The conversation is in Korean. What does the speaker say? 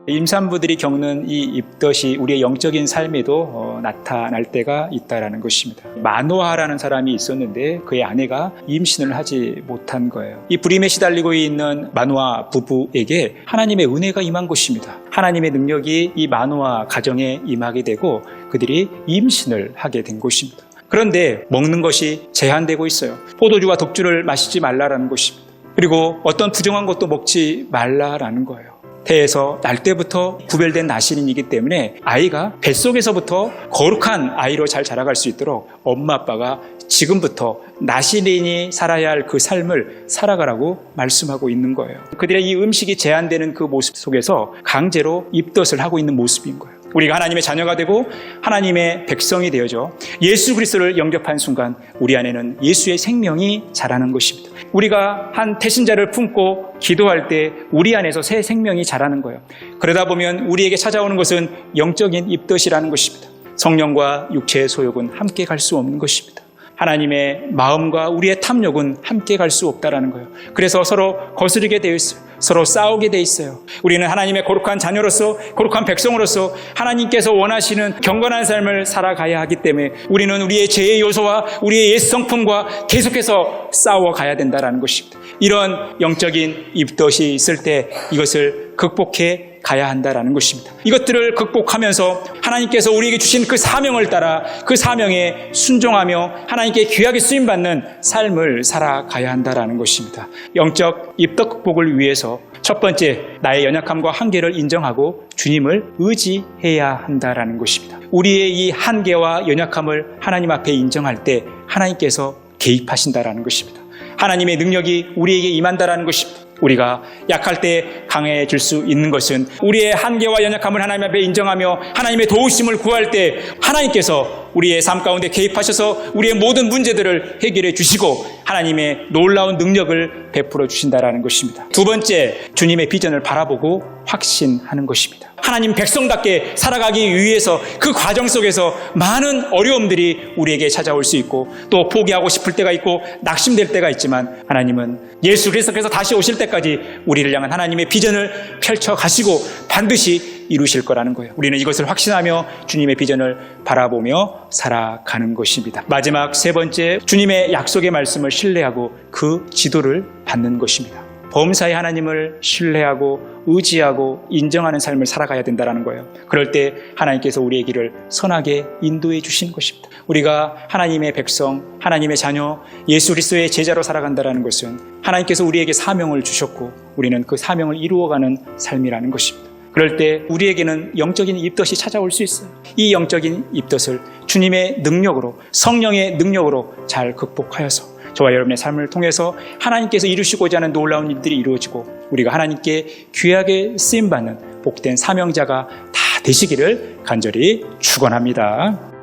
임산부들이 겪는 이 입덧이 우리의 영적인 삶에도 나타날 때가 있다라는 것입니다. 마노아라는 사람이 있었는데 그의 아내가 임신을 하지 못한 거예요. 이 불임에 시달리고 있는 마노아 부부에게 하나님의 은혜가 임한 것입니다. 하나님의 능력이 이 마노아 가정에 임하게 되고 그들이 임신을 하게 된 것입니다. 그런데 먹는 것이 제한되고 있어요. 포도주와 독주를 마시지 말라라는 것입니다. 그리고 어떤 부정한 것도 먹지 말라라는 거예요. 태에서 날 때부터 구별된 나신이기 때문에 아이가 뱃속에서부터 거룩한 아이로 잘 자라갈 수 있도록 엄마 아빠가 지금부터 나신인이 살아야 할 그 삶을 살아가라고 말씀하고 있는 거예요. 그들의 이 음식이 제한되는 그 모습 속에서 강제로 입덧을 하고 있는 모습인 거예요. 우리가 하나님의 자녀가 되고 하나님의 백성이 되어져 예수 그리스도를 영접한 순간 우리 안에는 예수의 생명이 자라는 것입니다. 우리가 한 태신자를 품고 기도할 때 우리 안에서 새 생명이 자라는 거예요. 그러다 보면 우리에게 찾아오는 것은 영적인 입덧이라는 것입니다. 성령과 육체의 소욕은 함께 갈 수 없는 것입니다. 하나님의 마음과 우리의 탐욕은 함께 갈 수 없다라는 거예요. 그래서 서로 거스르게 되어 있어요. 서로 싸우게 되어 있어요. 우리는 하나님의 거룩한 자녀로서, 거룩한 백성으로서 하나님께서 원하시는 경건한 삶을 살아가야 하기 때문에 우리는 우리의 죄의 요소와 우리의 옛 성품과 계속해서 싸워가야 된다는 것입니다. 이런 영적인 입덧이 있을 때 이것을 극복해 가야 한다라는 것입니다. 이것들을 극복하면서 하나님께서 우리에게 주신 그 사명을 따라 그 사명에 순종하며 하나님께 귀하게 쓰임받는 삶을 살아가야 한다라는 것입니다. 영적 입덧 극복을 위해서 첫 번째, 나의 연약함과 한계를 인정하고 주님을 의지해야 한다라는 것입니다. 우리의 이 한계와 연약함을 하나님 앞에 인정할 때 하나님께서 개입하신다라는 것입니다. 하나님의 능력이 우리에게 임한다라는 것입니다. 우리가 약할 때 강해질 수 있는 것은 우리의 한계와 연약함을 하나님 앞에 인정하며 하나님의 도우심을 구할 때 하나님께서 우리의 삶 가운데 개입하셔서 우리의 모든 문제들을 해결해 주시고 하나님의 놀라운 능력을 베풀어 주신다라는 것입니다. 두 번째, 주님의 비전을 바라보고 확신하는 것입니다. 하나님 백성답게 살아가기 위해서 그 과정 속에서 많은 어려움들이 우리에게 찾아올 수 있고 또 포기하고 싶을 때가 있고 낙심될 때가 있지만 하나님은 예수 그리스도께서 다시 오실 때까지 우리를 향한 하나님의 비전을 펼쳐 가시고 반드시 이루실 거라는 거예요. 우리는 이것을 확신하며 주님의 비전을 바라보며 살아가는 것입니다. 마지막 세 번째, 주님의 약속의 말씀을 신뢰하고 그 지도를 받는 것입니다. 범사의 하나님을 신뢰하고 의지하고 인정하는 삶을 살아가야 된다는 거예요. 그럴 때 하나님께서 우리의 길을 선하게 인도해 주시는 것입니다. 우리가 하나님의 백성, 하나님의 자녀, 예수 그리스도의 제자로 살아간다는 것은 하나님께서 우리에게 사명을 주셨고 우리는 그 사명을 이루어가는 삶이라는 것입니다. 그럴 때 우리에게는 영적인 입덧이 찾아올 수 있어요. 이 영적인 입덧을 주님의 능력으로, 성령의 능력으로 잘 극복하여서 저와 여러분의 삶을 통해서 하나님께서 이루시고자 하는 놀라운 일들이 이루어지고 우리가 하나님께 귀하게 쓰임받는 복된 사명자가 다 되시기를 간절히 축원합니다.